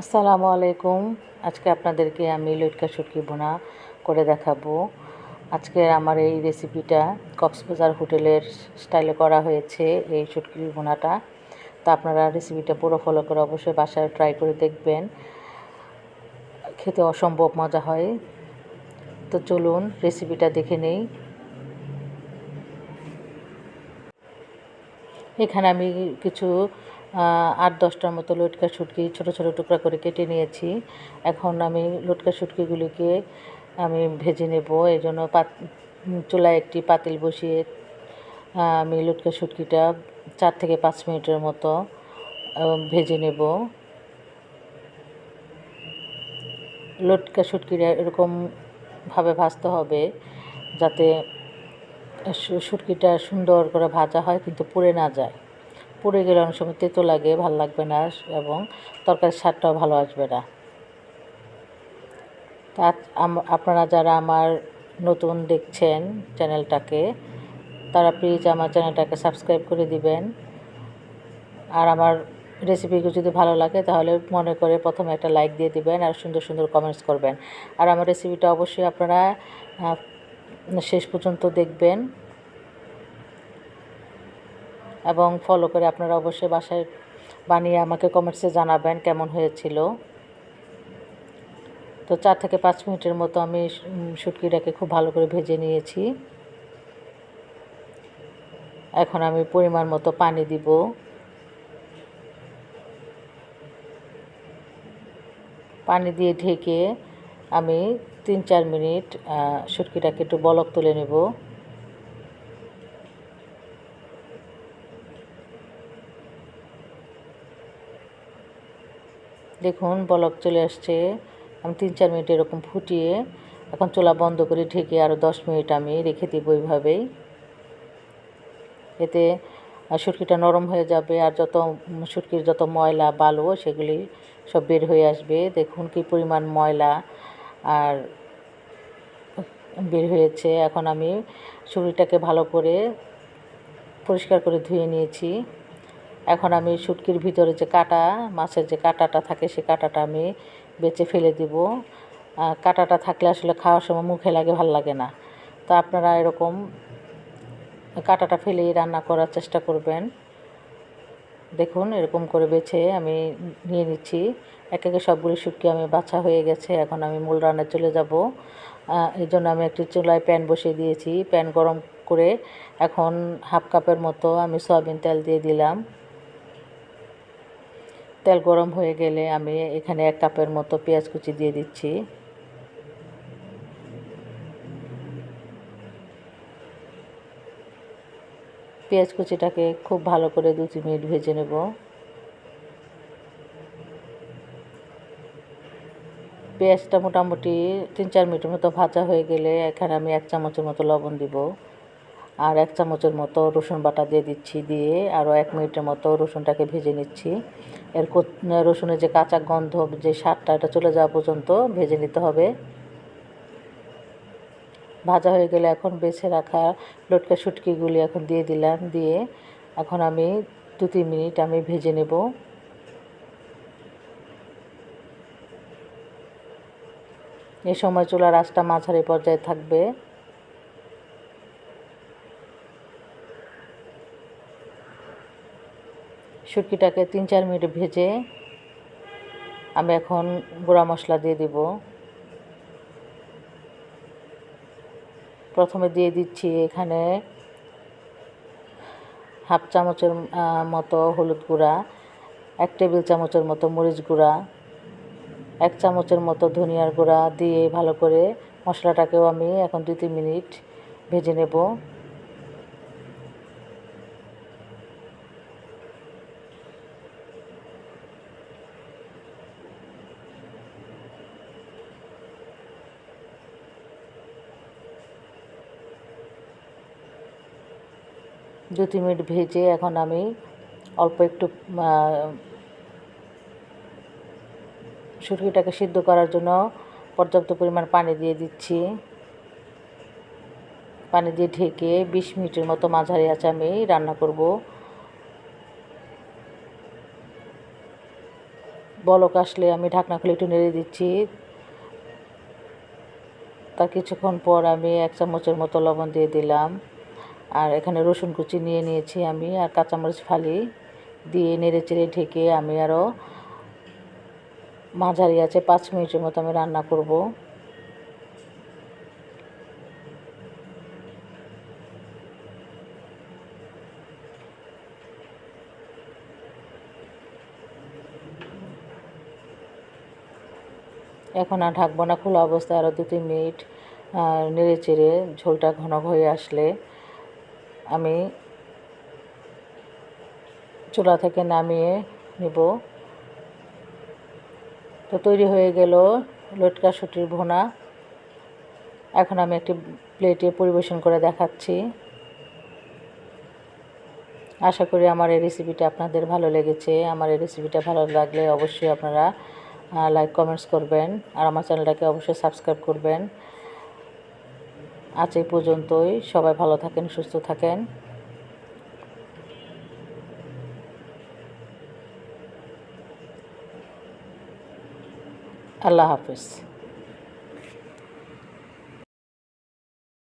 আসসালামু আলাইকুম। আজকে আপনাদেরকে আমি লইট্টা শুটকি ভুনা করে দেখাবো। আজকের আমার এই রেসিপিটা কক্সবাজার হোটেলের স্টাইলে করা হয়েছে এই শুটকির ভুনাটা। তো আপনারা রেসিপিটা পুরো ফলো করে অবশ্যই বাসায় ট্রাই করে দেখবেন, খেতে অসম্ভব মজা হয়। তো চলুন রেসিপিটা দেখে নেই। এখানে আমি কিছু ৮-১০টার মতো লটকা শুটকি ছোটো ছোটো টুকরা করে কেটে নিয়েছি। এখন আমি লটকা শুটকিগুলিকে আমি ভেজে নেব। এই জন্য চুলায় একটি পাতিল বসিয়ে আমি লটকা শুটকিটা ৪ থেকে ৫ মিনিটের মতো ভেজে নেব। লটকা শুটকিটা এরকমভাবে ভাজতে হবে যাতে শুটকিটা সুন্দর করে ভাজা হয় কিন্তু পুড়ে না যায়। পুড়ে গেলে অনেক সময় তেতো লাগে, ভালো লাগবে না, এবং তরকারির স্বাদটাও ভালো আসবে না। তা আপনারা যারা আমার নতুন দেখছেন চ্যানেলটাকে, তারা প্লিজ আমার চ্যানেলটাকে সাবস্ক্রাইব করে দিবেন। আর আমার রেসিপিগুলো যদি ভালো লাগে তাহলে মনে করে প্রথমে একটা লাইক দিয়ে দিবেন আর সুন্দর সুন্দর কমেন্টস করবেন। আর আমার রেসিপিটা অবশ্যই আপনারা শেষ পর্যন্ত দেখবেন এবং ফলো করে আপনারা অবশ্যই বাসায় বানিয়ে আমাকে কমেন্টসে জানাবেন কেমন হয়েছিল। তো ৪ থেকে ৫ মিনিটের মতো আমি শুটকিটাকে খুব ভালো করে ভেজে নিয়েছি। এখন আমি পরিমাণ মতো পানি দিব। পানি দিয়ে ঢেকে আমি ৩-৪ মিনিট শুটকিটাকে একটু বলক তুলে নেব। দেখুন বলক চলে আসছে। আমি ৩-৪ মিনিট এরকম ফুটিয়ে এখন চুলা বন্ধ করে ঢেকে আরও ১০ মিনিট আমি রেখে দেব এইভাবেই। এতে শুটকিটা নরম হয়ে যাবে আর শুটকির যত ময়লা বালু সেগুলি সব বের হয়ে আসবে। দেখুন কী পরিমাণ ময়লা আর বের হয়েছে। এখন আমি শুটকিটাকে ভালো করে পরিষ্কার করে ধুয়ে নিয়েছি। এখন আমি শুটকির ভিতরে যে মাছের যে কাঁটাটা থাকে সে কাঁটাটা আমি বেছে ফেলে দিব। কাঁটাটা থাকলে আসলে খাওয়ার সময় মুখে লাগে, ভাল লাগে না। তো আপনারা এরকম কাঁটাটা ফেলেই রান্না করার চেষ্টা করবেন। দেখুন এরকম করে বেছে আমি নিয়ে নিচ্ছি। একে একে সবগুলি শুটকি আমি বাছা হয়ে গেছে। এখন আমি মূল রান্নায় চলে যাব। এই জন্য আমি একটি চুলায় প্যান বসিয়ে দিয়েছি। প্যান গরম করে এখন 1/2 কাপের মতো আমি সয়াবিন তেল দিয়ে দিলাম। তেল গরম হয়ে গেলে আমি এখানে 1 কাপের মতো পেঁয়াজ কুচি দিয়ে দিচ্ছি। পেঁয়াজ কুচিটাকে খুব ভালো করে 2-3 মিনিট ভেজে নেব। পেঁয়াজটা মোটামুটি 3-4 মিনিটের মতো ভাজা হয়ে গেলে এখানে আমি 1 চামচের মতো লবণ দিব আর 1 চামচের মতো রসুন বাটা দিয়ে দিচ্ছি। দিয়ে আরও 1 মিনিটের মতো রসুনটাকে ভেজে নিচ্ছি। রসুনের যে কাঁচা গন্ধ, যে স্বাদটা, এটা চলে যাওয়া পর্যন্ত ভেজে নিতে হবে। ভাজা হয়ে গেলে এখন বেছে রাখা লটকা শুটকিগুলি এখন দিয়ে দিলাম। দিয়ে এখন আমি 2-3 মিনিট আমি ভেজে নেব। এই সময় চুলার আঁচটা মাঝারি পর্যায়ে থাকবে। শুটকিটাকে 3-4 মিনিট ভেজে আমি এখন গুঁড়া মশলা দিয়ে দিব। প্রথমে দিয়ে দিচ্ছি এখানে 1/2 চামচের মতো হলুদ গুঁড়া, 1 টেবিল চামচের মতো মরিচ গুঁড়া, 1 চামচের মতো ধনিয়ার গুঁড়া দিয়ে ভালো করে মশলাটাকেও আমি এখন 2-3 মিনিট ভেজে নেব। দু তিন মিনিট ভেজে এখন আমি অল্প একটু শুটকিটাকে সিদ্ধ করার জন্য পর্যাপ্ত পরিমাণ পানি দিয়ে দিচ্ছি। পানি দিয়ে ঢেকে 20 মিনিটের মতো মাঝারি আঁচে আমি রান্না করব। বলক আসলে আমি ঢাকনা খুলে একটু নেড়ে দিচ্ছি। তার কিছুক্ষণ পর আমি 1 চামচের মতো লবণ দিয়ে দিলাম। আর এখানে রসুন কুচি নিয়ে নিয়েছি আমি, আর কাঁচামরিচ ফালি দিয়ে নেড়ে চেড়ে ঢেকে আমি আরও মাঝারি আঁচে 5 মিনিটের মতো আমি রান্না করব। এখন আর ঢাকবো না, খোলা অবস্থায় আরও 2-3 মিনিট নেড়ে চেড়ে ঝোলটা ঘন হয়ে আসলে আমি চুলা থেকে নামিয়ে নেব। তো তৈরি হয়ে গেল লটকা শুঁটির ভুনা। এখন আমি একটি প্লেটে পরিবেশন করে দেখাচ্ছি। আশা করি আমার এই রেসিপিটা আপনাদের ভালো লেগেছে। আমার এই রেসিপিটা ভালো লাগলে অবশ্যই আপনারা লাইক কমেন্টস করবেন, আর আমার চ্যানেলটাকে অবশ্যই সাবস্ক্রাইব করবেন। আজ এই পর্যন্তই। সবাই ভালো থাকেন, সুস্থ থাকেন। আল্লাহ হাফেজ।